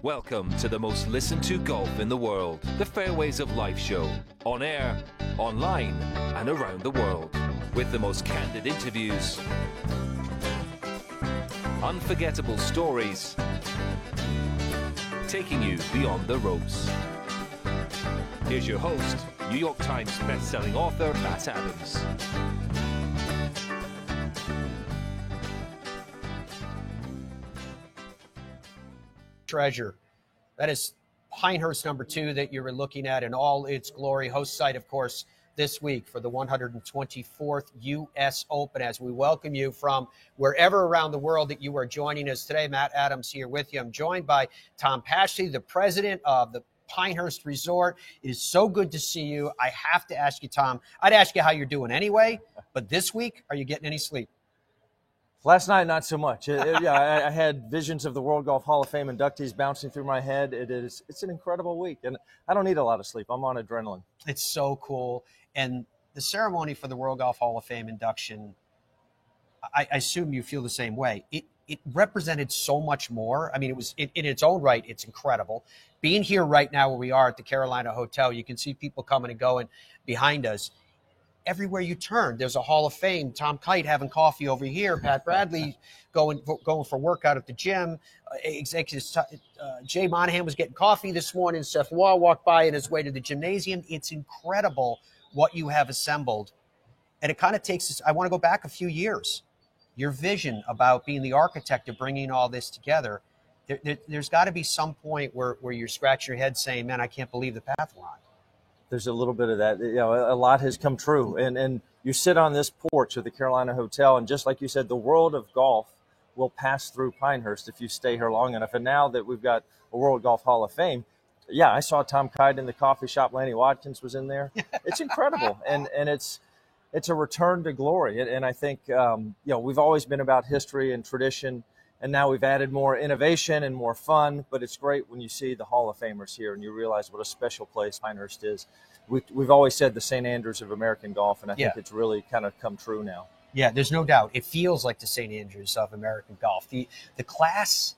Welcome to the most listened to golf in the world, the Fairways of Life show, on air, online, and around the world, with the most candid interviews, unforgettable stories, taking you beyond the ropes. Here's your host, New York Times best-selling author Matt Adams. Treasure. That is Pinehurst number 2 that you were looking at in all its glory. Host site, of course, this week for the 124th U.S. Open, as we welcome you from wherever around the world that you are joining us today. Matt Adams here with you. I'm joined by Tom Pashley, the president of the Pinehurst Resort. It is so good to see you. I have to ask you, Tom, I'd ask you how you're doing anyway, but this week, are you getting any sleep? Last night, not so much. I had visions of the World Golf Hall of Fame inductees bouncing through my head. It's an incredible week, and I don't need a lot of sleep. I'm on adrenaline. It's so cool. And the ceremony for the World Golf Hall of Fame induction, I assume you feel the same way. It represented so much more. I mean, it was in its own right, it's incredible. Being here right now where we are at the Carolina Hotel, you can see people coming and going behind us. Everywhere you turn, there's a Hall of Fame. Tom Kite having coffee over here. Pat Bradley going for workout at the gym. Jay Monahan was getting coffee this morning. Seth Waugh walked by on his way to the gymnasium. It's incredible what you have assembled. And it kind of takes us, I want to go back a few years. Your vision about being the architect of bringing all this together, there's got to be some point where you're scratching your head saying, man, I can't believe the path we're on. There's a little bit of that. You know, a lot has come true. And you sit on this porch of the Carolina Hotel, and just like you said, the world of golf will pass through Pinehurst if you stay here long enough. And now that we've got a World Golf Hall of Fame, yeah, I saw Tom Kite in the coffee shop. Lanny Watkins was in there. It's incredible. And it's a return to glory. And I think, we've always been about history and tradition. And now we've added more innovation and more fun, but it's great when you see the Hall of Famers here and you realize what a special place Pinehurst is. We've always said the St. Andrews of American golf, and I think it's really kind of come true now. Yeah, there's no doubt. It feels like the St. Andrews of American golf. The class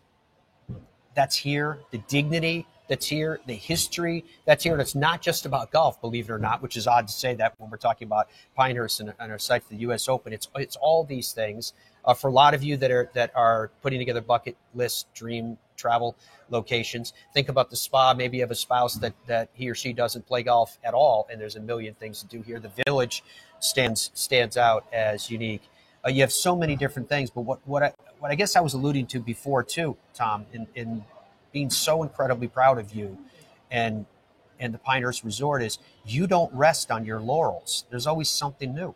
that's here, the dignity that's here, the history that's here, and it's not just about golf, believe it or not, which is odd to say that when we're talking about Pinehurst and our site for the U.S. Open. It's all these things. For a lot of you that are putting together bucket list dream travel locations, think about the spa. Maybe you have a spouse that he or she doesn't play golf at all, and there's a million things to do here. The Village stands out as unique. You have so many different things, but what I guess I was alluding to before too, Tom, in being so incredibly proud of you and the Pinehurst Resort is you don't rest on your laurels. There's always something new.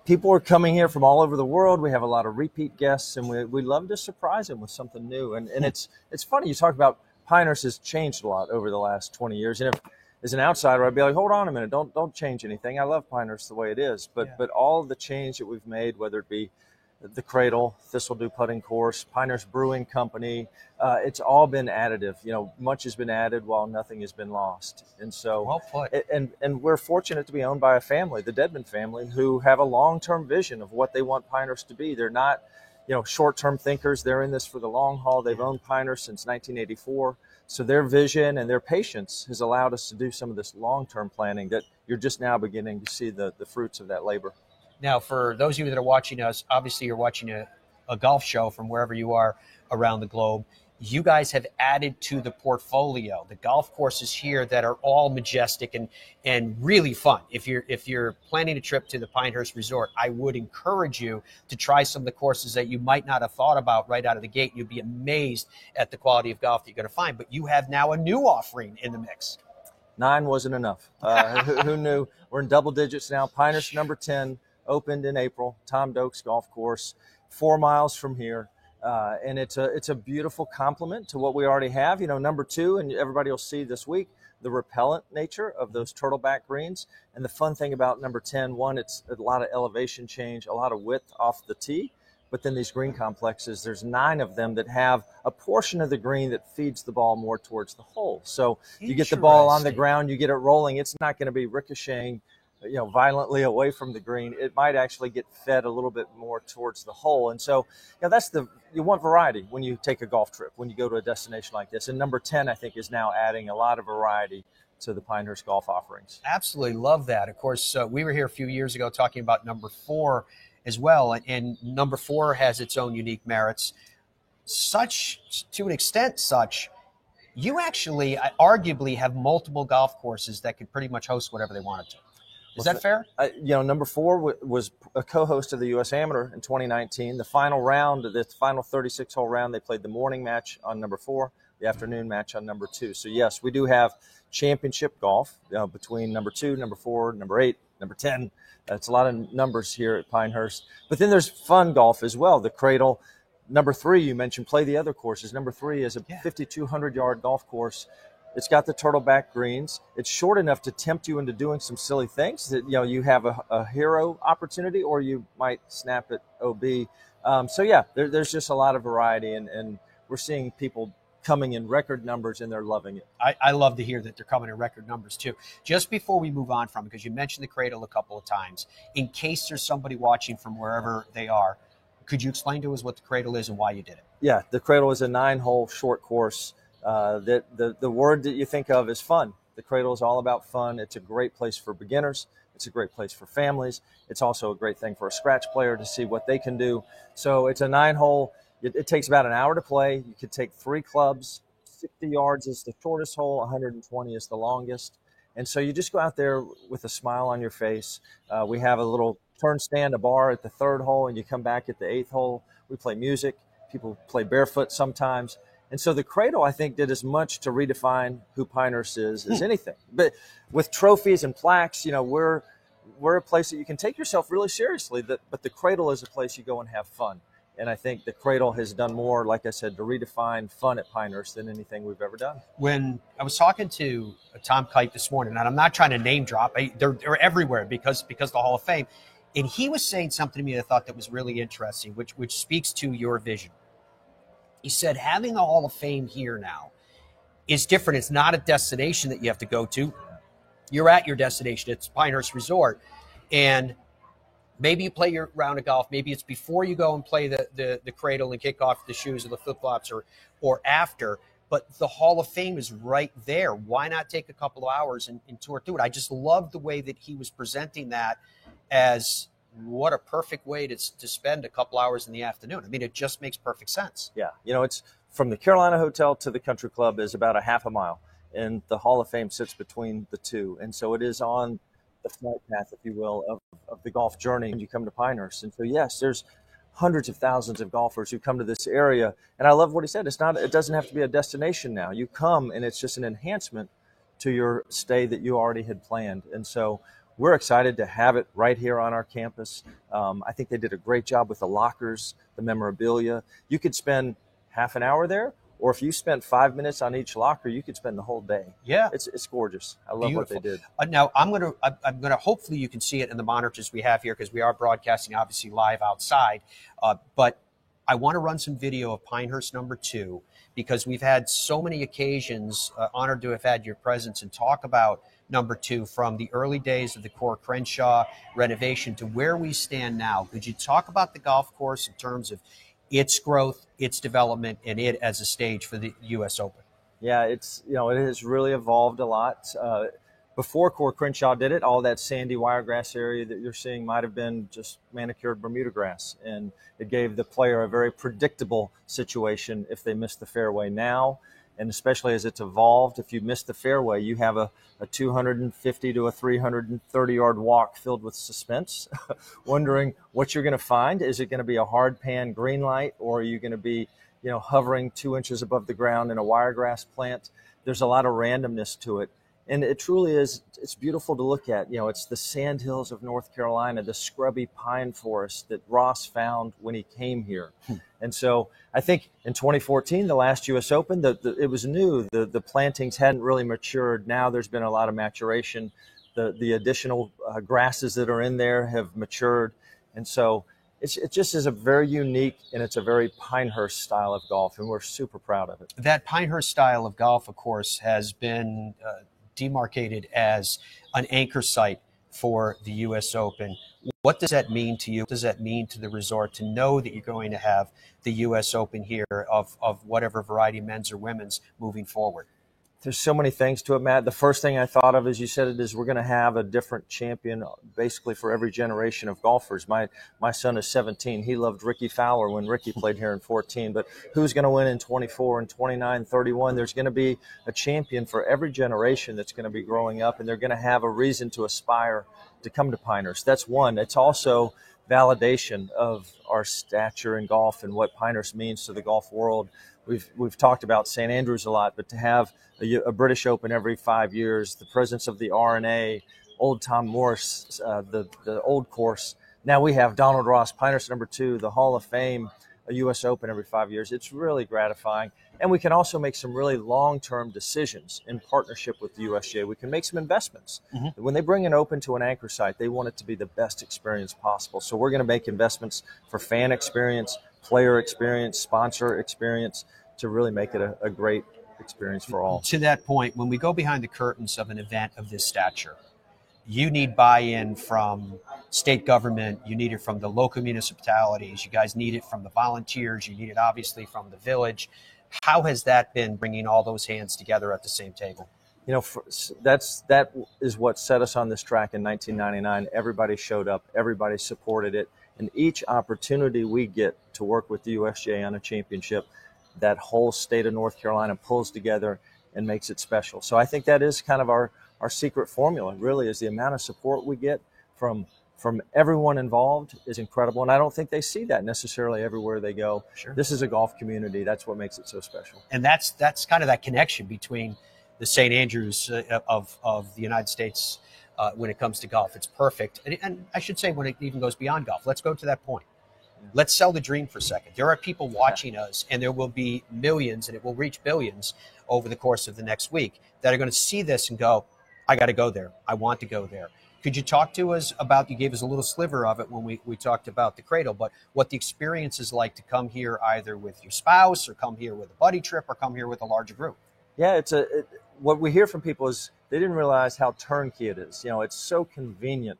People are coming here from all over the world. We have a lot of repeat guests, and we love to surprise them with something new. And it's funny, you talk about Pinehurst has changed a lot over the last 20 years. And if as an outsider, I'd be like, hold on a minute, don't change anything. I love Pinehurst the way it is. But all of the change that we've made, whether it be the Cradle, Thistledew Putting Course, Pinehurst Brewing Company, it's all been additive. You know, much has been added while nothing has been lost. And so, well put. And we're fortunate to be owned by a family, the Dedman family, who have a long-term vision of what they want Pinehurst to be. They're not, short-term thinkers. They're in this for the long haul. They've owned Pinehurst since 1984. So their vision and their patience has allowed us to do some of this long-term planning that you're just now beginning to see the fruits of that labor. Now, for those of you that are watching us, obviously you're watching a golf show from wherever you are around the globe. You guys have added to the portfolio the golf courses here that are all majestic and really fun. If you're planning a trip to the Pinehurst Resort, I would encourage you to try some of the courses that you might not have thought about right out of the gate. You'd be amazed at the quality of golf that you're going to find. But you have now a new offering in the mix. 9 wasn't enough. Who knew? We're in double digits now. Pinehurst number 10. Opened in April, Tom Doak's golf course, 4 miles from here. And it's a beautiful complement to what we already have. Number 2, and everybody will see this week, the repellent nature of those turtleback greens. And the fun thing about number 10, one, it's a lot of elevation change, a lot of width off the tee. But then these green complexes, there's 9 of them that have a portion of the green that feeds the ball more towards the hole. So you get the ball on the ground, you get it rolling. It's not going to be ricocheting violently away from the green, it might actually get fed a little bit more towards the hole. And so, you want variety when you take a golf trip, when you go to a destination like this. And number 10, I think, is now adding a lot of variety to the Pinehurst golf offerings. Absolutely love that. Of course, we were here a few years ago talking about number 4 as well. And number 4 has its own unique merits. To an extent, you actually arguably have multiple golf courses that could pretty much host whatever they wanted to. Is that fair? Number 4 was a co-host of the U.S. Amateur in 2019. The final round, the final 36-hole round, they played the morning match on number 4, the afternoon match on number 2. So, yes, we do have championship golf between number 2, number 4, number 8, number 10. That's a lot of numbers here at Pinehurst. But then there's fun golf as well. The Cradle. Number 3, you mentioned, play the other courses. Number 3 is a 5,200-yard golf course. It's got the turtleback greens. It's short enough to tempt you into doing some silly things. That you have a hero opportunity, or you might snap at OB. There's just a lot of variety, and we're seeing people coming in record numbers, and they're loving it. I love to hear that they're coming in record numbers too. Just before we move on from, because you mentioned the Cradle a couple of times, in case there's somebody watching from wherever they are, could you explain to us what the Cradle is and why you did it? Yeah, the Cradle is a 9-hole short course. That the word that you think of is fun. The Cradle is all about fun. It's a great place for beginners. It's a great place for families. It's also a great thing for a scratch player to see what they can do. So it's a 9-hole. It takes about an hour to play. You could take 3 clubs. 60 yards is the shortest hole. 120 is the longest. And so you just go out there with a smile on your face. We have a little turn stand, a bar at the 3rd hole, and you come back at the 8th hole. We play music. People play barefoot sometimes. And so the Cradle, I think, did as much to redefine who Pinehurst is as anything. But with trophies and plaques, we're a place that you can take yourself really seriously. But the Cradle is a place you go and have fun. And I think the Cradle has done more, like I said, to redefine fun at Pinehurst than anything we've ever done. When I was talking to Tom Kite this morning, and I'm not trying to name drop, they're everywhere because of the Hall of Fame. And he was saying something to me that I thought that was really interesting, which speaks to your vision. He said, having a Hall of Fame here now is different. It's not a destination that you have to go to. You're at your destination. It's Pinehurst Resort. And maybe you play your round of golf. Maybe it's before you go and play the Cradle and kick off the shoes or the flip-flops or after. But the Hall of Fame is right there. Why not take a couple of hours and tour through it? I just love the way that he was presenting that as what a perfect way to spend a couple hours in the afternoon. I mean, it just makes perfect sense. Yeah. It's from the Carolina Hotel to the country club is about a half a mile, and the Hall of Fame sits between the two. And so it is on the flight path, if you will, of the golf journey when you come to Pinehurst. And so, yes, there's hundreds of thousands of golfers who come to this area. And I love what he said. It doesn't have to be a destination now. You come, and it's just an enhancement to your stay that you already had planned. And so we're excited to have it right here on our campus. I think they did a great job with the lockers, the memorabilia. You could spend half an hour there, or if you spent 5 minutes on each locker, you could spend the whole day. Yeah. It's gorgeous. I love what they did. Now, I'm gonna hopefully you can see it in the monitors we have here, because we are broadcasting obviously live outside. But I want to run some video of Pinehurst number 2, because we've had so many occasions, honored to have had your presence and talk about number 2 from the early days of the Core Crenshaw renovation to where we stand now. Could you talk about the golf course in terms of its growth, its development, and it as a stage for the U.S. Open? Yeah, it has really evolved a lot. Before Core Crenshaw did it, all that sandy wiregrass area that you're seeing might have been just manicured Bermuda grass, and it gave the player a very predictable situation if they missed the fairway. Now, and especially as it's evolved, if you miss the fairway, you have a 250 to a 330-yard walk filled with suspense, wondering what you're going to find. Is it going to be a hard pan green light, or are you going to be, hovering 2 inches above the ground in a wiregrass plant? There's a lot of randomness to it. And it truly is, it's beautiful to look at. It's the sandhills of North Carolina, the scrubby pine forest that Ross found when he came here. And so I think in 2014, the last U.S. Open, it was new. The plantings hadn't really matured. Now there's been a lot of maturation. The additional grasses that are in there have matured. And so it just is a very unique, and it's a very Pinehurst style of golf, and we're super proud of it. That Pinehurst style of golf, of course, has been demarcated as an anchor site for the U.S. Open. What does that mean to you? What does that mean to the resort to know that you're going to have the U.S. Open here of whatever variety, men's or women's, moving forward? There's so many things to it, Matt. The first thing I thought of, as you said it, is we're going to have a different champion basically for every generation of golfers. My son is 17. He loved Ricky Fowler when Ricky played here in 14. But who's going to win in 24 and 29, 31? There's going to be a champion for every generation that's going to be growing up, and they're going to have a reason to aspire to come to Pinehurst. That's one. It's also validation of our stature in golf and what Pinehurst means to the golf world. We've talked about St. Andrews a lot, but to have a British Open every 5 years, the presence of the R&A, Old Tom Morris, the old course. Now we have Donald Ross, Pinehurst #2, the Hall of Fame, a U.S. Open every 5 years. It's really gratifying. And we can also make some really long-term decisions in partnership with the USGA. We can make some investments. Mm-hmm. When they bring an Open to an anchor site, they want it to be the best experience possible. So we're going to make investments for fan experience, player experience, sponsor experience, to really make it a great experience for all. To that point, when we go behind the curtains of an event of this stature, you need buy-in from state government, you need it from the local municipalities, you guys need it from the volunteers, you need it obviously from the village. How has that been, bringing all those hands together at the same table? You know, that is what set us on this track in 1999. Everybody showed up, everybody supported it, and each opportunity we get to work with the USGA on a championship, that whole state of North Carolina pulls together and makes it special. So I think that is kind of our secret formula, really, is the amount of support we get from everyone involved is incredible. And I don't think they see that necessarily everywhere they go. Sure. This is a golf community. That's what makes it so special. And that's kind of that connection between the St. Andrews of the United States when it comes to golf. It's perfect. And I should say when it even goes beyond golf. Let's go to that point. Let's sell the dream for a second. There are people watching us, and there will be millions, and it will reach billions over the course of the next week, that are going to see this and go, I got to go there. I want to go there. Could you talk to us about, you gave us a little sliver of it when we talked about the Cradle, but what the experience is like to come here either with your spouse or come here with a buddy trip or come here with a larger group? Yeah, what we hear from people is they didn't realize how turnkey it is. You know, it's so convenient.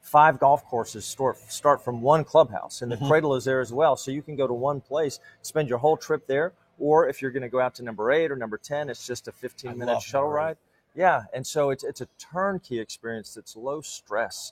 5 golf courses start from one clubhouse, and the mm-hmm. Cradle is there as well. So you can go to one place, spend your whole trip there, or if you're going to go out to number 8 or number 10, it's just a 15-minute shuttle ride. Yeah, and so it's a turnkey experience that's low stress.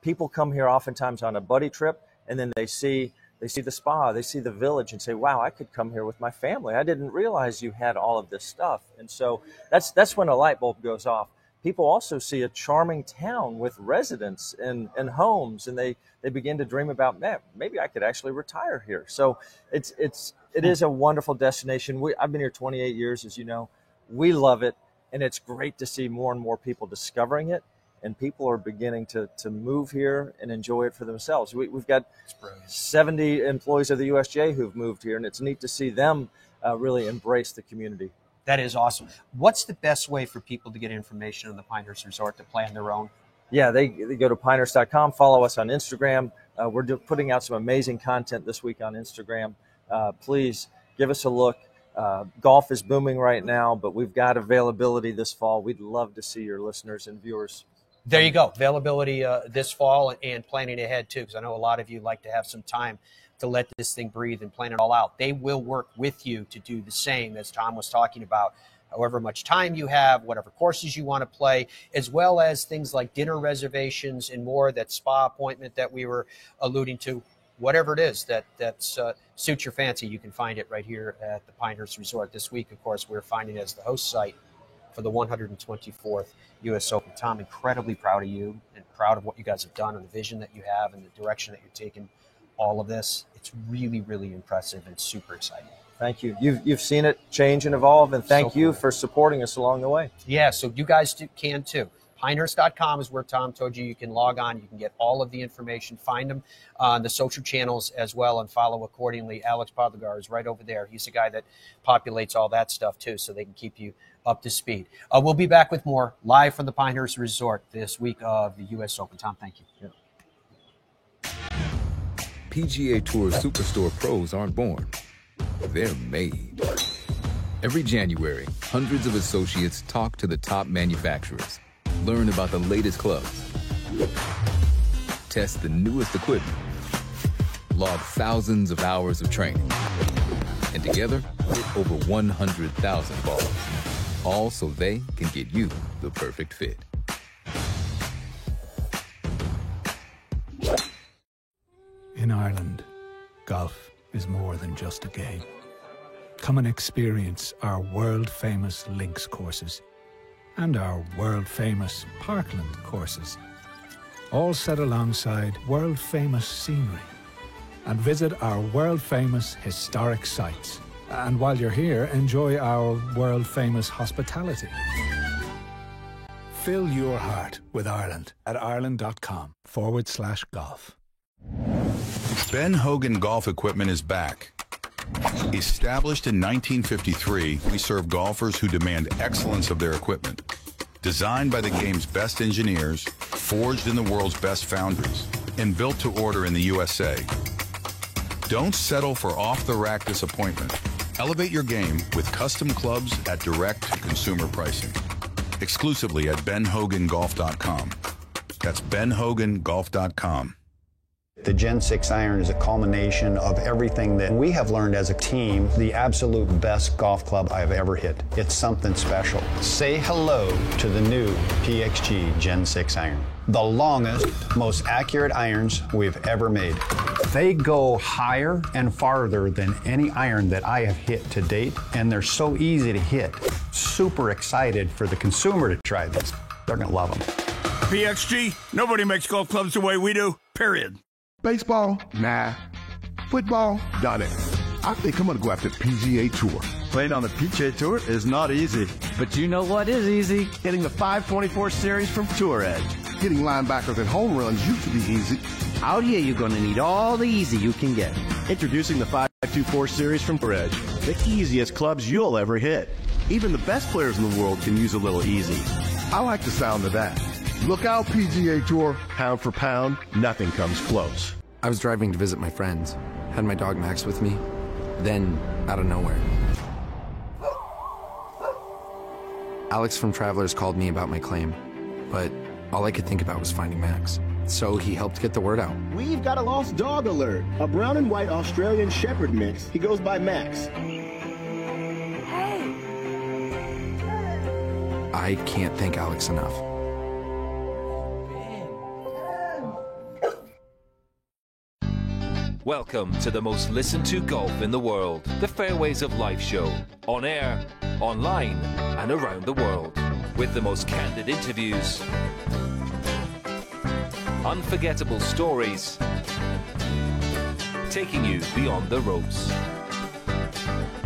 People come here oftentimes on a buddy trip, and then they see the spa, they see the village, and say, wow, I could come here with my family. I didn't realize you had all of this stuff. And so that's when a light bulb goes off. People also see a charming town with residents and homes, and they begin to dream about, man, maybe I could actually retire here. So it is a wonderful destination. I've been here 28 years, as you know. We love it, and it's great to see more and more people discovering it, and people are beginning to move here and enjoy it for themselves. We've got 70 employees of the USGA who've moved here, and it's neat to see them really embrace the community. That is awesome. What's the best way for people to get information on the Pinehurst Resort to plan their own? Yeah, they go to pinehurst.com, follow us on Instagram. We're putting out some amazing content this week on Instagram. Please give us a look. Golf is booming right now, but we've got availability this fall. We'd love to see your listeners and viewers. There you go. Availability this fall and planning ahead, too, because I know a lot of you like to have some time to let this thing breathe and plan it all out. They will work with you to do the same, as Tom was talking about, however much time you have, whatever courses you want to play, as well as things like dinner reservations and more, that spa appointment that we were alluding to. Whatever it is that suits your fancy, you can find it right here at the Pinehurst Resort. This week, of course, we're finding it as the host site for the 124th U.S. Open. Tom, incredibly proud of you and proud of what you guys have done and the vision that you have and the direction that you're taking all of this. It's really, really impressive and super exciting. Thank you. You've seen it change and evolve, and thank you for supporting us along the way. Yeah, so you guys can too. Pinehurst.com is where Tom told you can log on. You can get all of the information. Find them on the social channels as well and follow accordingly. Alex Podlegar is right over there. He's the guy that populates all that stuff too, so they can keep you up to speed. We'll be back with more live from the Pinehurst Resort this week of the U.S. Open. Tom, thank you. Yeah. PGA Tour Superstore pros aren't born. They're made. Every January, hundreds of associates talk to the top manufacturers, learn about the latest clubs, Test the newest equipment. Log thousands of hours of training. And together, hit over 100,000 balls. All so they can get you the perfect fit. In Ireland, golf is more than just a game. Come and experience our world-famous links courses and our world-famous Parkland courses, all set alongside world-famous scenery. And visit our world-famous historic sites. And while you're here, enjoy our world-famous hospitality. Fill your heart with Ireland at ireland.com/golf. Ben Hogan Golf Equipment is back. Established in 1953, we serve golfers who demand excellence of their equipment. Designed by the game's best engineers, forged in the world's best foundries, and built to order in the USA. Don't settle for off-the-rack disappointment. Elevate your game with custom clubs at direct consumer pricing. Exclusively at benhogangolf.com. That's benhogangolf.com. The Gen 6 iron is a culmination of everything that we have learned as a team, the absolute best golf club I've ever hit. It's something special. Say hello to the new PXG Gen 6 iron. The longest, most accurate irons we've ever made. They go higher and farther than any iron that I have hit to date, and they're so easy to hit. Super excited for the consumer to try this. They're gonna love them. PXG, nobody makes golf clubs the way we do, period. Baseball? Nah. Football? Done it. I think I'm going to go after PGA Tour. Playing on the PGA Tour is not easy. But you know what is easy? Hitting the 524 series from Tour Edge. Hitting linebackers and home runs used to be easy. Out here, you're going to need all the easy you can get. Introducing the 524 series from Tour Edge. The easiest clubs you'll ever hit. Even the best players in the world can use a little easy. I like the sound of that. Look out, PGA Tour. Pound for pound, nothing comes close. I was driving to visit my friends. Had my dog Max with me. Then, out of nowhere, Alex from Travelers called me about my claim, but all I could think about was finding Max. So he helped get the word out. We've got a lost dog alert. A brown and white Australian Shepherd mix. He goes by Max. I can't thank Alex enough. Welcome to the most listened to golf in the world, the Fairways of Life show, on air, online, and around the world, with the most candid interviews, unforgettable stories, taking you beyond the ropes.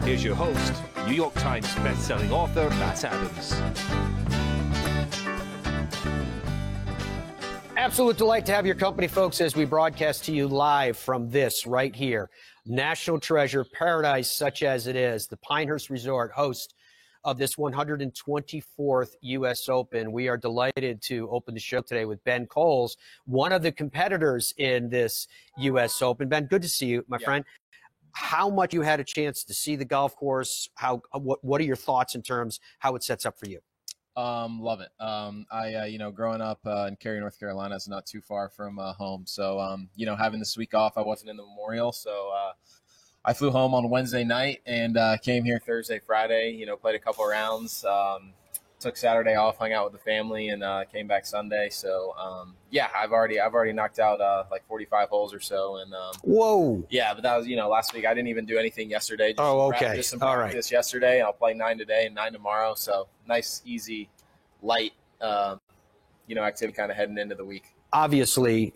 Here's your host, New York Times best-selling author Matt Adams. Absolute delight to have your company, folks, as we broadcast to you live from this right here. National treasure, paradise such as it is, the Pinehurst Resort, host of this 124th U.S. Open. We are delighted to open the show today with Ben Coles, one of the competitors in this U.S. Open. Ben, good to see you, my friend. How much you had a chance to see the golf course? What are your thoughts in terms how it sets up for you? Love it. Growing up in Cary, North Carolina is not too far from home. So, having this week off, I wasn't in the Memorial. So I flew home on Wednesday night and came here Thursday, Friday, played a couple rounds, took Saturday off, hung out with the family, and came back Sunday. So, I've already knocked out like 45 holes or so. And whoa. Yeah, but that was, last week. I didn't even do anything yesterday. Just some practice yesterday. I'll play 9 today and 9 tomorrow. So nice, easy, light, activity kind of heading into the week. Obviously,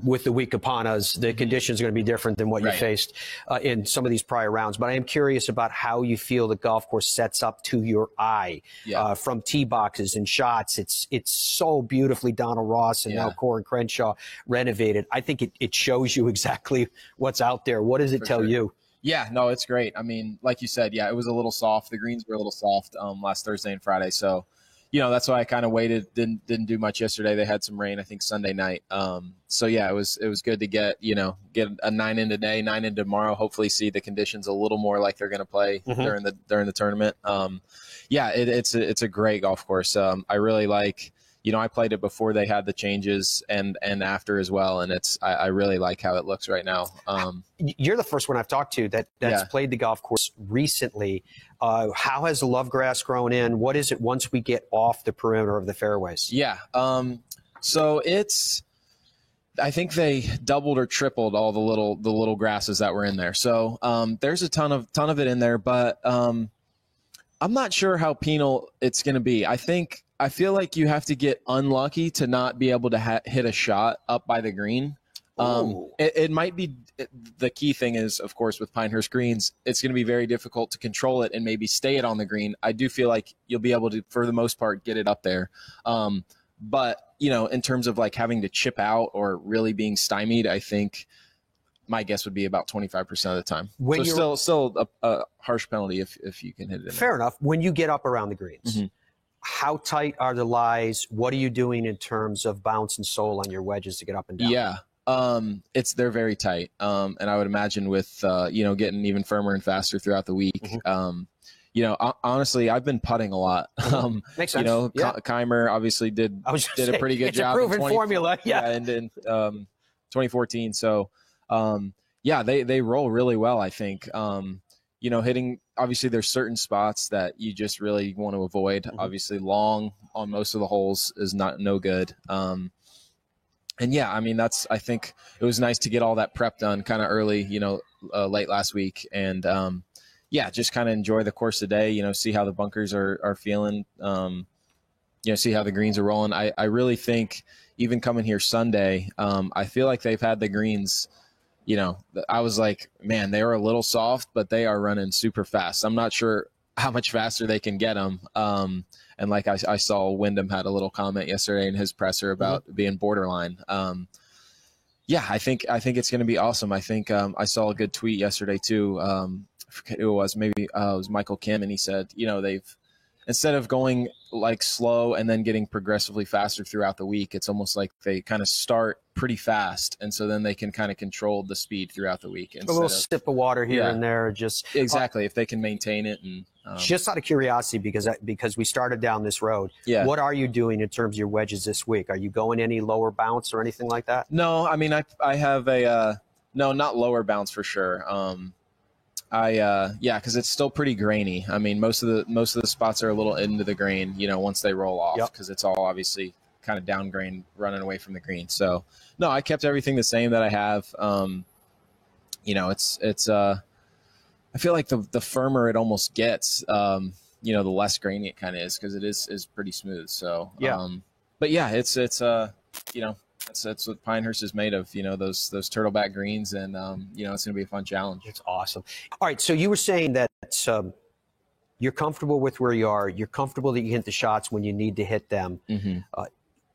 with the week upon us, the conditions are going to be different than what you faced in some of these prior rounds. But I am curious about how you feel the golf course sets up to your eye from tee boxes and shots. It's so beautifully Donald Ross and now Corin Crenshaw renovated. I think it shows you exactly what's out there. What does it tell you? Yeah, no, it's great. I mean, like you said, it was a little soft. The greens were a little soft last Thursday and Friday. So, that's why I kind of waited. Didn't do much yesterday. They had some rain, I think, Sunday night. It was good to get a 9 in today, 9 in tomorrow. Hopefully, see the conditions a little more like they're going to play during the tournament. It's a great golf course. I really like I played it before they had the changes and after as well. And I really like how it looks right now. You're the first one I've talked to that's played the golf course recently. How has the love grass grown in? What is it once we get off the perimeter of the fairways? Yeah. So I think they doubled or tripled all the little grasses that were in there. So there's a ton of it in there, but I'm not sure how penal it's going to be. I feel like you have to get unlucky to not be able to hit a shot up by the green. It might be the key thing is, of course, with Pinehurst greens, it's going to be very difficult to control it and maybe stay it on the green. I do feel like you'll be able to, for the most part, get it up there. But in terms of like having to chip out or really being stymied, I think my guess would be about 25% of the time. So still a harsh penalty if you can hit it in Fair enough. When you get up around the greens, how tight are the lies? What are you doing in terms of bounce and sole on your wedges to get up and down? Yeah. They're very tight. And I would imagine with, getting even firmer and faster throughout the week. Honestly, I've been putting a lot. Makes sense. Keimer obviously did a pretty good job. It's a proven formula. Yeah. And in 2014. So, they roll really well, I think. Hitting, obviously there's certain spots that you just really want to avoid. Obviously long on most of the holes is no good. I think it was nice to get all that prep done kind of early, late last week. And, just kind of enjoy the course of the day, see how the bunkers are feeling, see how the greens are rolling. I really think even coming here Sunday, I feel like they've had the greens, I was like, man, they were a little soft, but they are running super fast. I'm not sure how much faster they can get them. And like I saw Wyndham had a little comment yesterday in his presser about being borderline. I think it's going to be awesome. I think I saw a good tweet yesterday too. I forget who it was. Maybe it was Michael Kim, and he said, they've instead of going like slow and then getting progressively faster throughout the week, it's almost like they kind of start pretty fast, and so then they can kind of control the speed throughout the week. A little sip of water here and there, just exactly if they can maintain it. And just out of curiosity, because we started down this road, what are you doing in terms of your wedges this week? Are you going any lower bounce or anything like that? No, I mean I have a no, not lower bounce for sure. Because it's still pretty grainy. I mean, most of the spots are a little into the grain, once they roll off, because it's all obviously kind of down grain running away from the green. So no, I kept everything the same that I have. I feel like the firmer it almost gets, the less grainy it kind of is, because it is pretty smooth. So that's what Pinehurst is made of, those turtleback greens, and it's going to be a fun challenge. It's awesome. All right, so you were saying that you're comfortable with where you are. You're comfortable that you hit the shots when you need to hit them.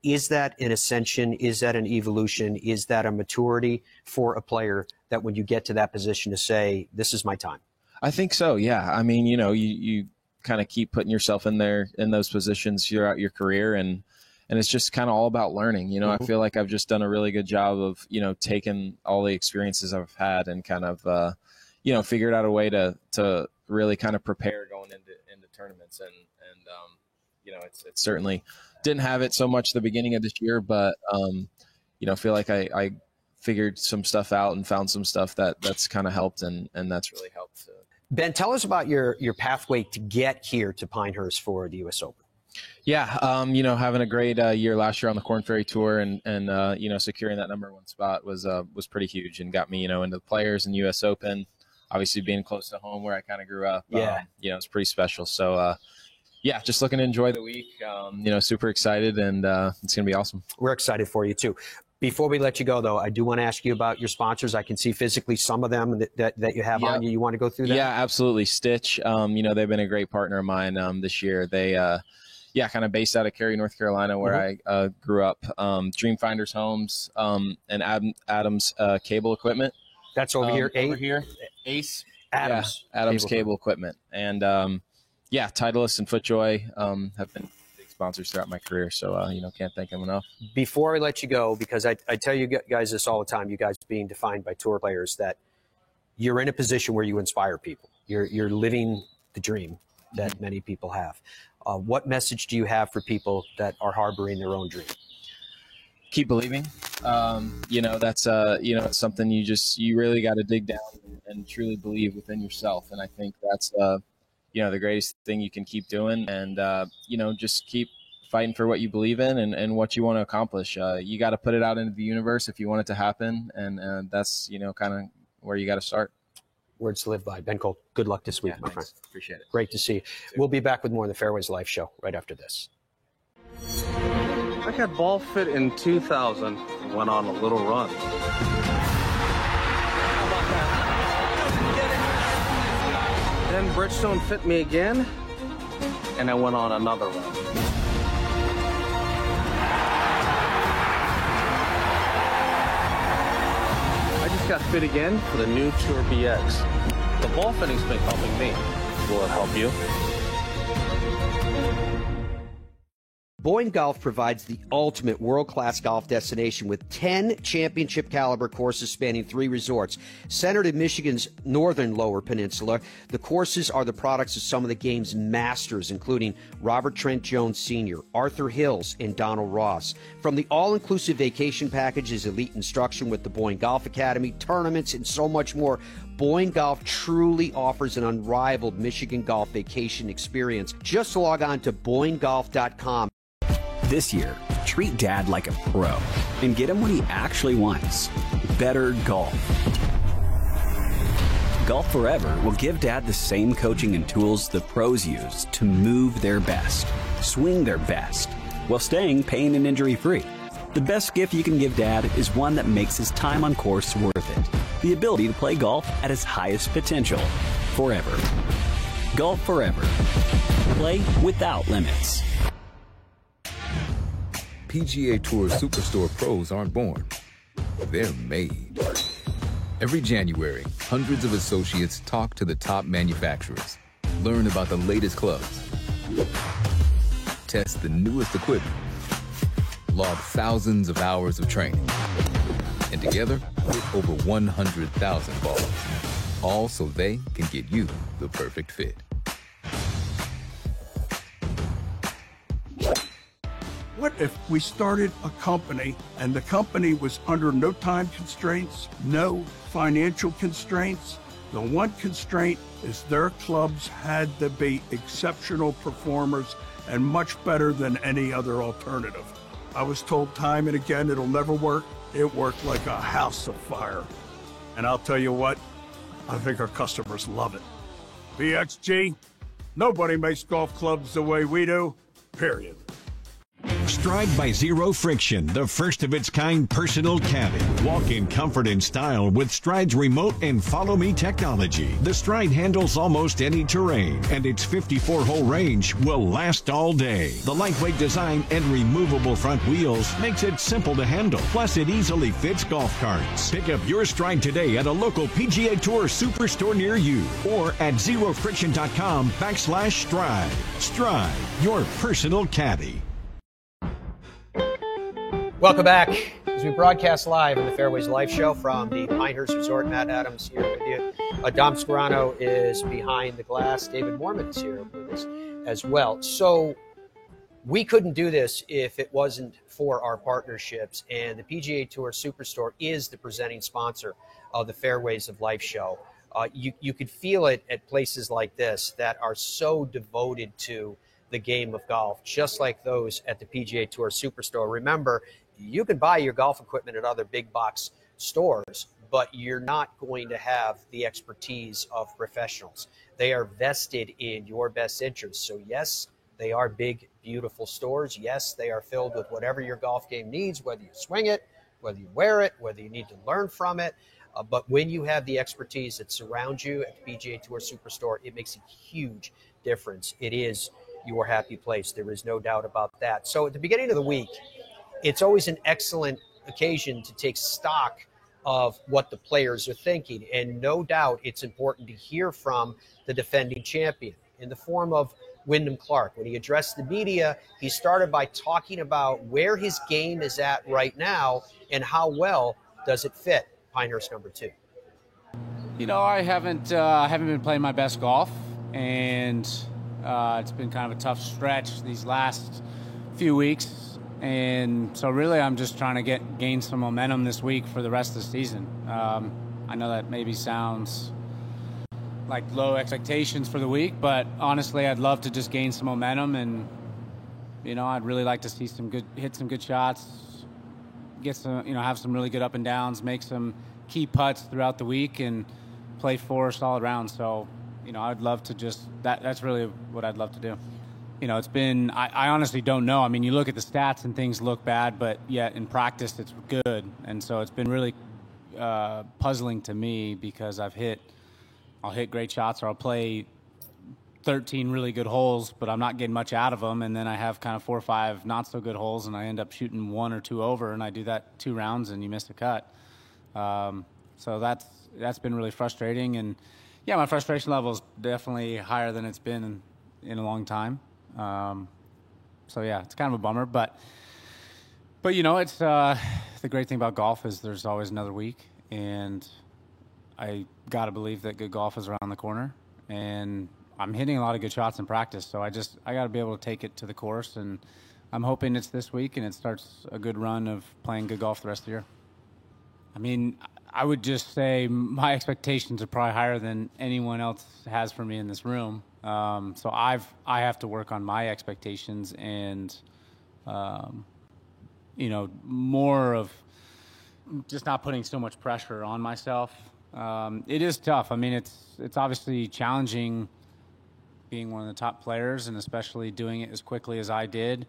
Is that an ascension? Is that an evolution? Is that a maturity for a player that when you get to that position to say, this is my time? I think so, yeah. I mean, you kind of keep putting yourself in those positions throughout your career, and it's just kind of all about learning. I feel like I've just done a really good job of, taking all the experiences I've had and kind of, figured out a way to really kind of prepare going into tournaments. And it's certainly didn't have it so much at the beginning of this year, but, I feel like I figured some stuff out and found some stuff that's kind of helped, and that's really helped. Ben, tell us about your pathway to get here to Pinehurst for the U.S. Open. Yeah, having a great year last year on the Korn Ferry Tour, and securing that #1 spot was pretty huge, and got me into the Players and U.S. Open. Obviously, being close to home where I kind of grew up, it's pretty special. So, just looking to enjoy the week. Super excited, and it's gonna be awesome. We're excited for you too. Before we let you go, though, I do want to ask you about your sponsors. I can see physically some of them that you have on you. You want to go through that? Yeah, absolutely. Stitch, they've been a great partner of mine this year. They kind of based out of Cary, North Carolina, where I grew up. Dreamfinders Homes and Adams Cable Equipment. That's over here. Over here, Ace Adams. Yeah, Adams Cable Equipment. And Titleist and FootJoy have been big sponsors throughout my career. So can't thank them enough. Before I let you go, because I tell you guys this all the time, you guys being defined by tour players, that you're in a position where you inspire people. You're living the dream that many people have. What message do you have for people that are harboring their own dream? Keep believing. That's it's something you really got to dig down and truly believe within yourself. And I think that's the greatest thing you can keep doing. And just keep fighting for what you believe in and what you want to accomplish. You got to put it out into the universe if you want it to happen. And that's kind of where you got to start. Words to live by. Ben Cole, good luck this week, my friend. Appreciate it. Great to see you. We'll be back with more in the Fairways Life Show right after this. I got ball fit in 2000 and went on a little run. Then Bridgestone fit me again, and I went on another run. I just got fit again for the new Tour BX. The ball fitting's been helping me. Will it help you? Boyne Golf provides the ultimate world-class golf destination with 10 championship-caliber courses spanning 3 resorts. Centered in Michigan's northern Lower Peninsula, the courses are the products of some of the game's masters, including Robert Trent Jones Sr., Arthur Hills, and Donald Ross. From the all-inclusive vacation packages, elite instruction with the Boyne Golf Academy, tournaments, and so much more, Boyne Golf truly offers an unrivaled Michigan golf vacation experience. Just log on to BoyneGolf.com. This year, treat Dad like a pro and get him what he actually wants: better golf. Golf Forever will give Dad the same coaching and tools the pros use to move their best, swing their best, while staying pain and injury free. The best gift you can give Dad is one that makes his time on course worth it: the ability to play golf at his highest potential, forever. Golf Forever. Play without limits. PGA Tour Superstore pros aren't born. They're made. Every January, hundreds of associates talk to the top manufacturers, learn about the latest clubs, test the newest equipment, log thousands of hours of training, and together, hit over 100,000 balls, all so they can get you the perfect fit. What if we started a company and the company was under no time constraints, no financial constraints? The one constraint is their clubs had to be exceptional performers and much better than any other alternative. I was told time and again it'll never work. It worked like a house of fire. And I'll tell you what, I think our customers love it. BXG, nobody makes golf clubs the way we do, period. Stride by Zero Friction, the first of its kind personal caddy. Walk in comfort and style with Stride's remote and follow me technology. The Stride handles almost any terrain, and its 54-hole range will last all day. The lightweight design and removable front wheels makes it simple to handle. Plus, it easily fits golf carts. Pick up your Stride today at a local PGA Tour Superstore near you or at zerofriction.com/Stride. Stride, your personal caddy. Welcome back as we broadcast live in the Fairways Life Show from the Pinehurst Resort. Matt Adams here with you. Dom Scarano is behind the glass. David Mormon is here with us as well. So we couldn't do this if it wasn't for our partnerships, and the PGA Tour Superstore is the presenting sponsor of the Fairways of Life Show. You could feel it at places like this that are so devoted to the game of golf, just like those at the PGA Tour Superstore. Remember, you can buy your golf equipment at other big box stores, but you're not going to have the expertise of professionals. They are vested in your best interest. So yes, they are big, beautiful stores. Yes, they are filled with whatever your golf game needs, whether you swing it, whether you wear it, whether you need to learn from it. But when you have the expertise that surrounds you at the PGA Tour Superstore, it makes a huge difference. It is your happy place. There is no doubt about that. So at the beginning of the week, it's always an excellent occasion to take stock of what the players are thinking. And no doubt it's important to hear from the defending champion in the form of Wyndham Clark. When he addressed the media, he started by talking about where his game is at right now and how well does it fit Pinehurst number 2. You know, I haven't been playing my best golf, and It's been kind of a tough stretch these last few weeks. And so really I'm just trying to gain some momentum this week for the rest of the season. I know that maybe sounds like low expectations for the week, but honestly, I'd love to just gain some momentum, and I'd really like to see hit some good shots, get some, have some really good up and downs, make some key putts throughout the week, and play 4 solid rounds. So, I'd love to just that's really what I'd love to do. It's been, I honestly don't know. I mean, you look at the stats and things look bad, but yet in practice it's good, and so it's been really puzzling to me because I'll hit great shots, or I'll play 13 really good holes, but I'm not getting much out of them, and then I have kind of 4 or 5 not so good holes, and I end up shooting 1 or 2 over, and I do that 2 rounds, and you miss a cut. So that's been really frustrating, and yeah, my frustration level is definitely higher than it's been in a long time. So yeah, it's kind of a bummer, but it's the great thing about golf is there's always another week, and I got to believe that good golf is around the corner, and I'm hitting a lot of good shots in practice. So I got to be able to take it to the course, and I'm hoping it's this week and it starts a good run of playing good golf the rest of the year. I mean, I would just say my expectations are probably higher than anyone else has for me in this room. So I have to work on my expectations and, more of just not putting so much pressure on myself. It is tough. I mean, it's obviously challenging being one of the top players, and especially doing it as quickly as I did.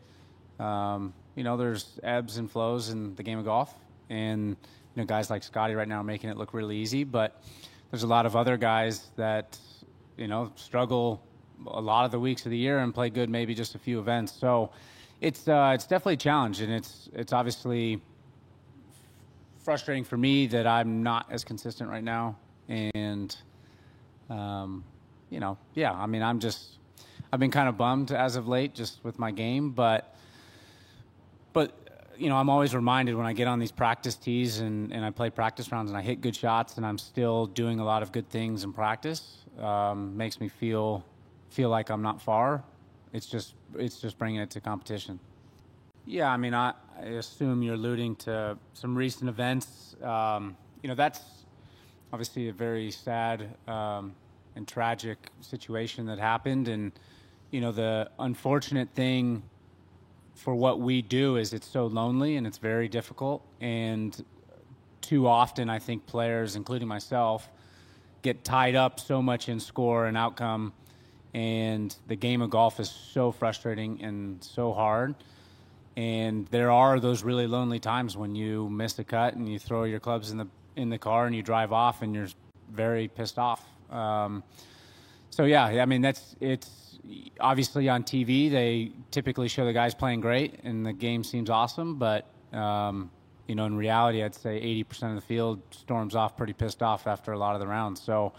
There's ebbs and flows in the game of golf, and guys like Scotty right now are making it look really easy, but there's a lot of other guys that struggle a lot of the weeks of the year and play good maybe just a few events. So it's definitely a challenge, and it's obviously frustrating for me that I'm not as consistent right now. And I mean, I've been kind of bummed as of late just with my game, but I'm always reminded when I get on these practice tees and I play practice rounds and I hit good shots and I'm still doing a lot of good things in practice, makes me feel like I'm not far. It's just bringing it to competition. Yeah, I mean, I assume you're alluding to some recent events. That's obviously a very sad and tragic situation that happened. And, the unfortunate thing for what we do is it's so lonely and it's very difficult. And too often, I think players, including myself, get tied up so much in score and outcome. And the game of golf is so frustrating and so hard. And there are those really lonely times when you miss a cut and you throw your clubs in the car and you drive off and you're very pissed off. So yeah, I mean, it's obviously on TV, they typically show the guys playing great and the game seems awesome, but in reality, I'd say 80% of the field storms off pretty pissed off after a lot of the rounds. So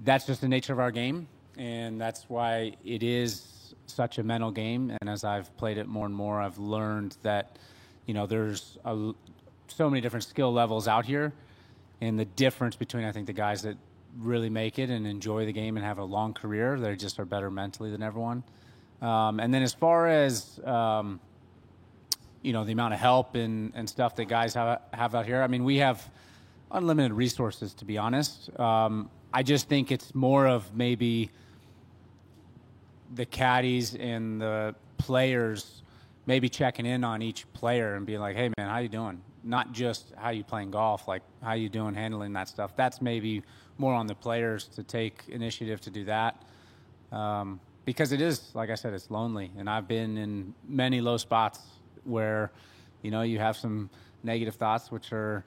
that's just the nature of our game, and that's why it is such a mental game. And as I've played it more and more, I've learned that, there's so many different skill levels out here, and the difference between, I think, the guys that really make it and enjoy the game and have a long career, they just are better mentally than everyone. And then as far as, the amount of help and stuff that guys have out here, I mean, we have unlimited resources, to be honest. I just think it's more of maybe the caddies and the players maybe checking in on each player and being like, hey, man, how you doing? Not just how you playing golf, like how you doing handling that stuff. That's maybe more on the players to take initiative to do that. Because it is, like I said, it's lonely. And I've been in many low spots where, you have some negative thoughts, which are,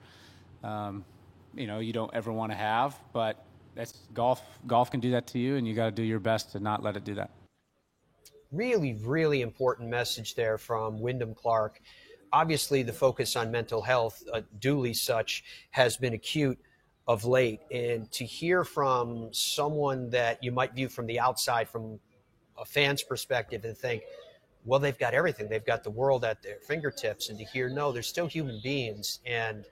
you don't ever want to have. But that's golf. Golf can do that to you, and you got to do your best to not let it do that. Really, really important message there from Wyndham Clark. Obviously, the focus on mental health, duly such, has been acute of late. And to hear from someone that you might view from the outside, from a fan's perspective, and think, well, they've got everything. They've got the world at their fingertips. And to hear, no, they're still human beings. And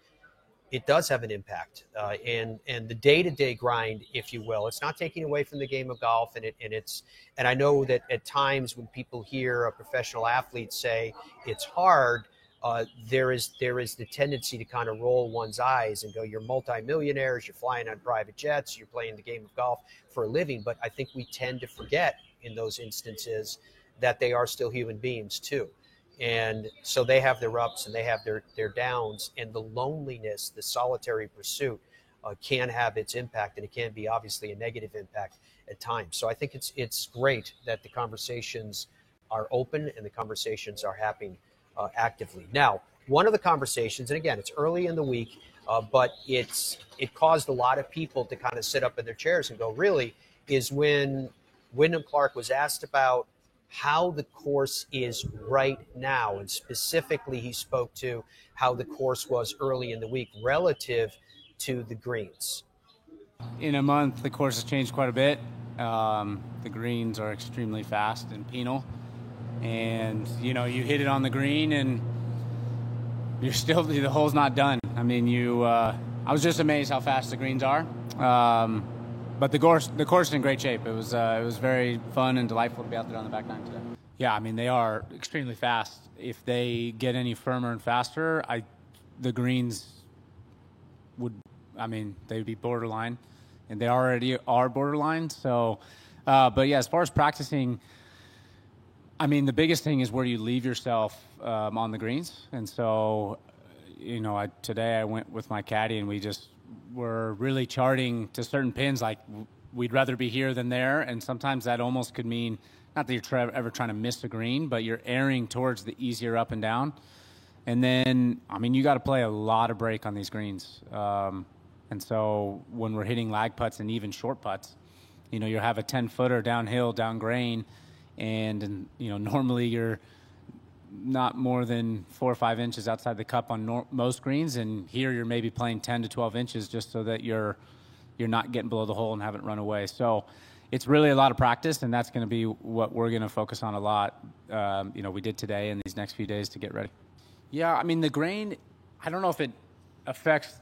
it does have an impact. And the day-to-day grind, if you will, it's not taking away from the game of golf. And I know that at times when people hear a professional athlete say it's hard, there is the tendency to kind of roll one's eyes and go, you're multimillionaires, you're flying on private jets, you're playing the game of golf for a living. But I think we tend to forget in those instances that they are still human beings too. And so they have their ups and they have their downs, and the loneliness, the solitary pursuit can have its impact, and it can be obviously a negative impact at times. So I think it's great that the conversations are open and the conversations are happening actively. Now, one of the conversations, and again, it's early in the week, but it caused a lot of people to kind of sit up in their chairs and go, really, is when Wyndham Clark was asked about how the course is right now. And specifically, he spoke to how the course was early in the week relative to the greens. In a month, the course has changed quite a bit. The greens are extremely fast and penal. And, you hit it on the green and you're still, the hole's not done. I mean, I was just amazed how fast the greens are. But the course is in great shape. It was very fun and delightful to be out there on the back nine today. Yeah, I mean, they are extremely fast. If they get any firmer and faster, the greens they'd be borderline, and they already are borderline. So, but yeah, as far as practicing, I mean, the biggest thing is where you leave yourself on the greens. And so, today I went with my caddy and we're really charting to certain pins, like we'd rather be here than there. And sometimes that almost could mean, not that you're ever trying to miss the green, but you're airing towards the easier up and down. And then, I mean, you got to play a lot of break on these greens. And so when we're hitting lag putts and even short putts, you have a 10-footer downhill, down grain, and normally you're not more than 4 or 5 inches outside the cup on most greens, and here you're maybe playing 10 to 12 inches just so that you're not getting below the hole and haven't run away. So it's really a lot of practice, and that's going to be what we're going to focus on a lot. We did today and these next few days to get ready. Yeah, I mean, the grain, I don't know if it affects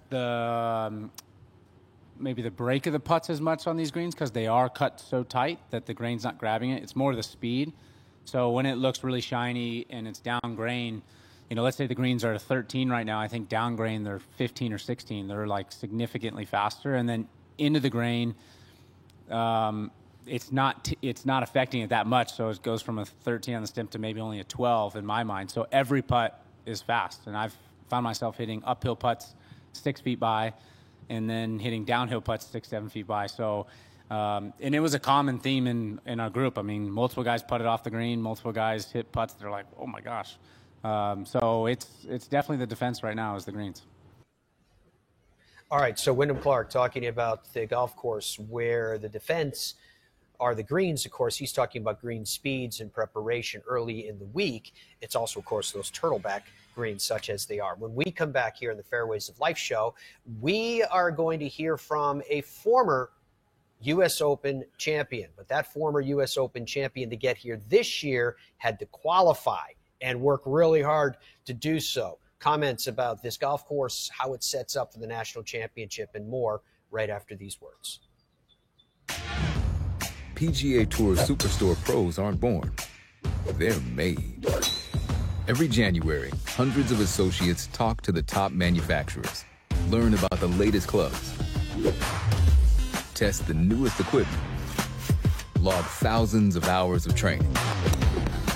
maybe the break of the putts as much on these greens because they are cut so tight that the grain's not grabbing it. It's more the speed. So when it looks really shiny and it's down grain, let's say the greens are 13 right now. I think down grain they're 15 or 16. They're like significantly faster. And then into the grain, it's not affecting it that much. So it goes from a 13 on the stimp to maybe only a 12 in my mind. So every putt is fast. And I've found myself hitting uphill putts 6 feet by and then hitting downhill putts 6-7 feet by. So and it was a common theme in our group. I mean, multiple guys putted off the green, multiple guys hit putts. They're like, oh my gosh. So it's definitely the defense right now is the greens. All right, so Wyndham Clark talking about the golf course where the defense are the greens. Of course, he's talking about green speeds and preparation early in the week. It's also, of course, those turtleback greens such as they are. When we come back here in the Fairways of Life show, we are going to hear from a former U.S. Open champion. But that former U.S. Open champion to get here this year had to qualify and work really hard to do so. Comments about this golf course, how it sets up for the national championship, and more right after these words. PGA Tour Superstore pros aren't born. They're made. Every January, hundreds of associates talk to the top manufacturers, learn about the latest clubs, test the newest equipment, log thousands of hours of training,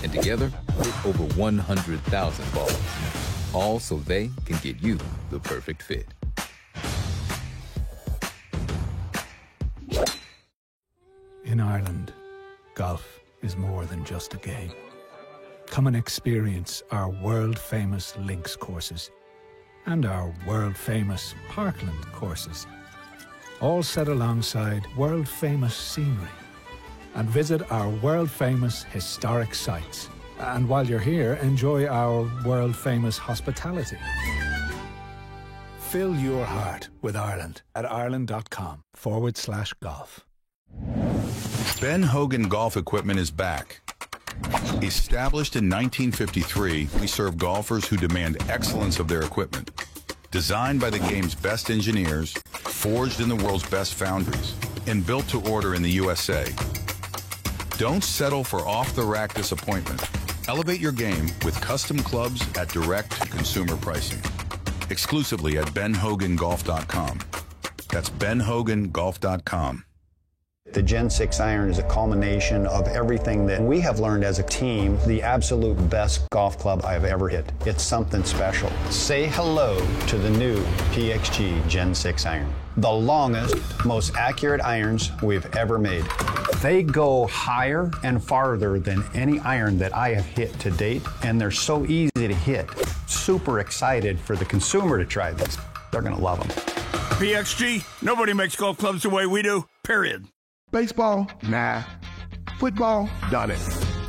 and together, hit over 100,000 balls. All so they can get you the perfect fit. In Ireland, golf is more than just a game. Come and experience our world-famous links courses and our world-famous Parkland courses, all set alongside world-famous scenery. And visit our world-famous historic sites. And while you're here, enjoy our world-famous hospitality. Fill your heart with Ireland at ireland.com/golf. Ben Hogan Golf Equipment is back. Established in 1953, we serve golfers who demand excellence of their equipment. Designed by the game's best engineers, forged in the world's best foundries, and built to order in the USA. Don't settle for off-the-rack disappointment. Elevate your game with custom clubs at direct consumer pricing. Exclusively at benhogangolf.com. That's benhogangolf.com. The Gen 6 iron is a culmination of everything that we have learned as a team, the absolute best golf club I've ever hit. It's something special. Say hello to the new PXG Gen 6 iron. The longest, most accurate irons we've ever made. They go higher and farther than any iron that I have hit to date, and they're so easy to hit. Super excited for the consumer to try this. They're going to love them. PXG, nobody makes golf clubs the way we do, period. Baseball? Nah. Football? Done it.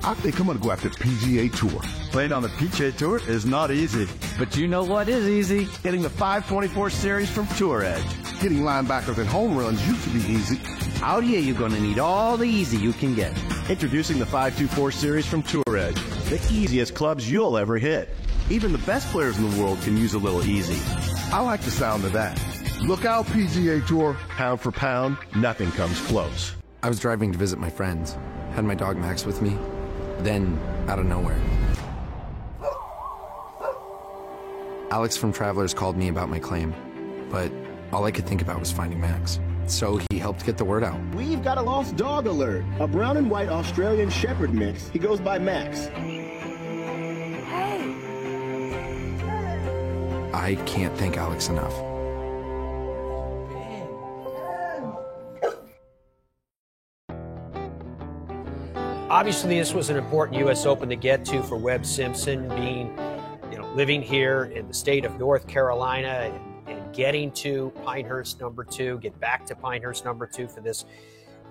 I think I'm going to go after PGA Tour. Playing on the PGA Tour is not easy. But you know what is easy? Hitting the 524 series from Tour Edge. Hitting linebackers and home runs used to be easy. Out here, you're going to need all the easy you can get. Introducing the 524 series from Tour Edge. The easiest clubs you'll ever hit. Even the best players in the world can use a little easy. I like the sound of that. Look out, PGA Tour. Pound for pound, nothing comes close. I was driving to visit my friends. Had my dog Max with me. Then, out of nowhere, Alex from Travelers called me about my claim, but all I could think about was finding Max. So he helped get the word out. We've got a lost dog alert. A brown and white Australian Shepherd mix. He goes by Max. I can't thank Alex enough. Obviously, this was an important U.S. Open to get to for Webb Simpson, being, living here in the state of North Carolina and getting to Pinehurst number 2, get back to Pinehurst number 2 for this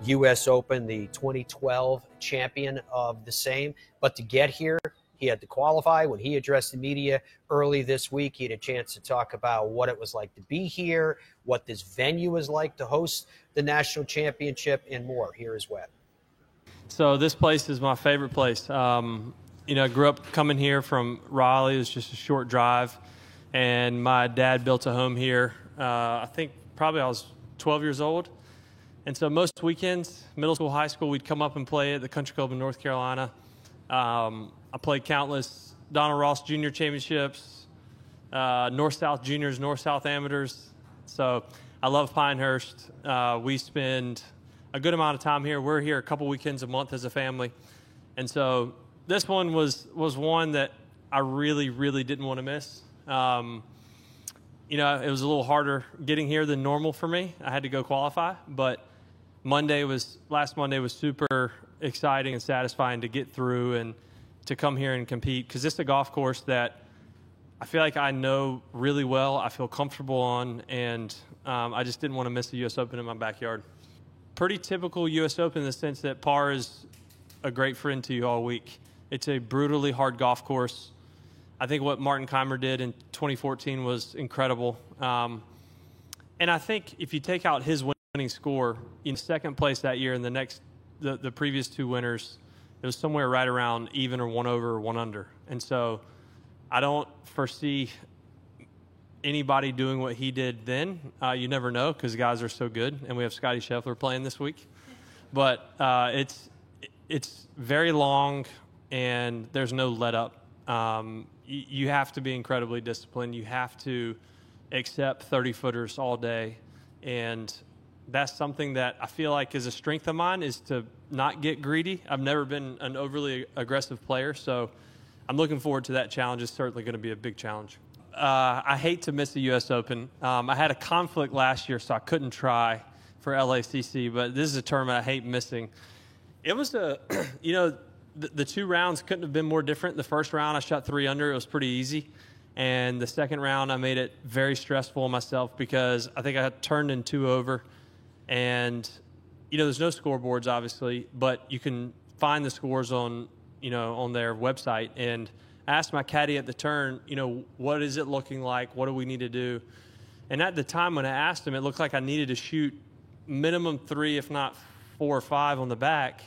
U.S. Open, the 2012 champion of the same. But to get here, he had to qualify. When he addressed the media early this week, he had a chance to talk about what it was like to be here, what this venue is like to host the national championship, and more. Here is Webb. So this place is my favorite place. I grew up coming here from Raleigh. It was just a short drive. And my dad built a home here. I think probably I was 12 years old. And so most weekends, middle school, high school, we'd come up and play at the Country Club in North Carolina. I played countless Donald Ross Jr. championships, North-South juniors, North-South amateurs. So I love Pinehurst. We spend a good amount of time here. We're here a couple weekends a month as a family. And so this one was one that I really, really didn't want to miss. It was a little harder getting here than normal for me. I had to go qualify, but last Monday was super exciting and satisfying to get through and to come here and compete, because this is a golf course that I feel like I know really well, I feel comfortable on, and I just didn't want to miss the U.S. Open in my backyard. Pretty typical U.S. Open in the sense that par is a great friend to you all week. It's a brutally hard golf course. I think what Martin Keimer did in 2014 was incredible. And I think if you take out his winning score, in second place that year and the previous 2 winners, it was somewhere right around even or 1 over or 1 under. And so I don't foresee anybody doing what he did then. You never know, because guys are so good, and we have Scotty Scheffler playing this week. But it's very long, and there's no let up. You have to be incredibly disciplined. You have to accept 30-footers all day, and that's something that I feel like is a strength of mine, is to not get greedy. I've never been an overly aggressive player, so I'm looking forward to that challenge. It's certainly going to be a big challenge. I hate to miss the U.S. Open. I had a conflict last year, so I couldn't try for LACC, but this is a tournament I hate missing. It was the 2 rounds couldn't have been more different. The first round, I shot 3 under. It was pretty easy. And the second round, I made it very stressful on myself because I think I turned in 2 over. And, there's no scoreboards, obviously, but you can find the scores on their website. And I asked my caddy at the turn, what is it looking like? What do we need to do? And at the time when I asked him, it looked like I needed to shoot minimum 3, if not 4 or 5 on the back.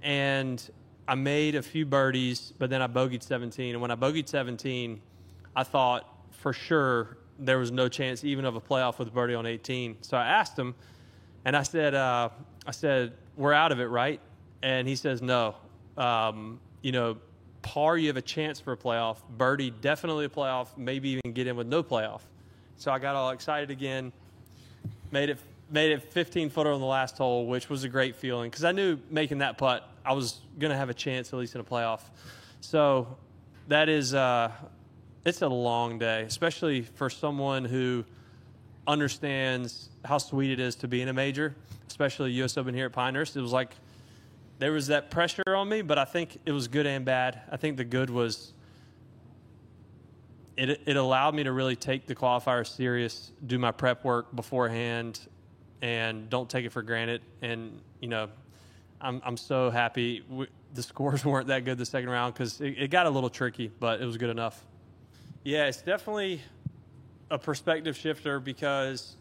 And I made a few birdies, but then I bogeyed 17. And when I bogeyed 17, I thought for sure there was no chance even of a playoff with birdie on 18. So I asked him, and I said, we're out of it, right? And he says, no. You know, par, you have a chance for a playoff. Birdie, definitely a playoff, maybe even get in with no playoff. So I got all excited again, made it 15-footer on the last hole, which was a great feeling because I knew making that putt, I was going to have a chance at least in a playoff. So that is it's a long day, especially for someone who understands how sweet it is to be in a major, especially U.S. Open here at Pinehurst. It was like there was that pressure on me, but I think it was good and bad. I think the good was it allowed me to really take the qualifier serious, do my prep work beforehand, and don't take it for granted. And, you know, I'm so happy. The scores weren't that good the second round because it got a little tricky, but it was good enough. Yeah, it's definitely a perspective shifter because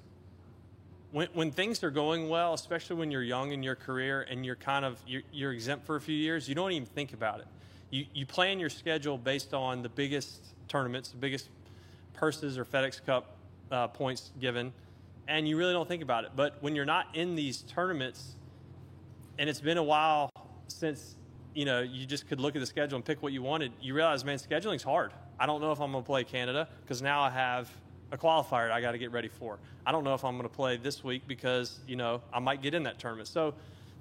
when things are going well, especially when you're young in your career and you're exempt for a few years, you don't even think about it. You plan your schedule based on the biggest tournaments, the biggest purses or FedEx Cup points given, and you really don't think about it. But when you're not in these tournaments, and it's been a while since, you know, you just could look at the schedule and pick what you wanted, you realize, man, scheduling's hard. I don't know if I'm going to play Canada because now I have a qualifier I got to get ready for. I don't know if I'm going to play this week because, you know, I might get in that tournament. So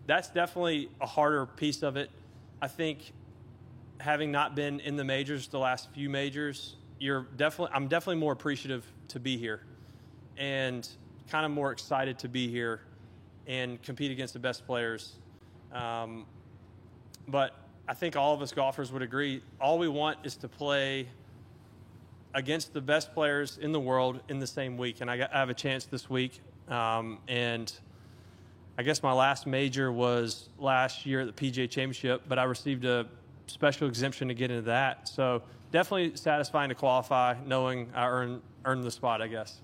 that's definitely a harder piece of it. I think having not been in the majors the last few majors, I'm definitely more appreciative to be here and kind of more excited to be here and compete against the best players. But I think all of us golfers would agree, all we want is to play against the best players in the world in the same week. And I have a chance this week. And I guess my last major was last year at the PGA Championship, but I received a special exemption to get into that. So definitely satisfying to qualify, knowing I earned the spot, I guess.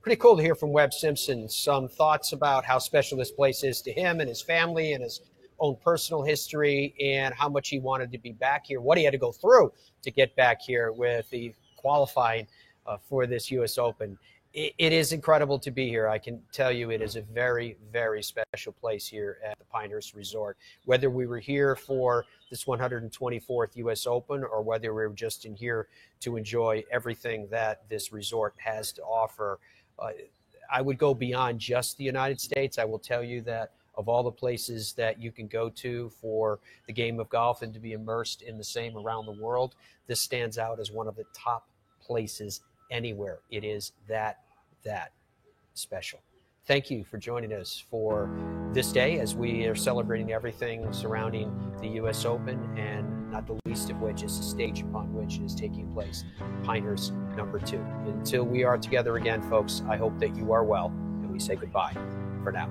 Pretty cool to hear from Webb Simpson. Some thoughts about how special this place is to him and his family and his own personal history and how much he wanted to be back here, what he had to go through to get back here with the qualifying for this U.S. Open. It is incredible to be here. I can tell you it is a very, very special place here at the Pinehurst Resort. Whether we were here for this 124th U.S. Open or whether we were just in here to enjoy everything that this resort has to offer, I would go beyond just the United States. I will tell you that of all the places that you can go to for the game of golf and to be immersed in the same around the world, this stands out as one of the top places anywhere. It is that special. Thank you for joining us for this day as we are celebrating everything surrounding the U.S. Open, and not the least of which is the stage upon which it is taking place, Pinehurst #2. Until we are together again, folks, I hope that you are well, and we say goodbye for now.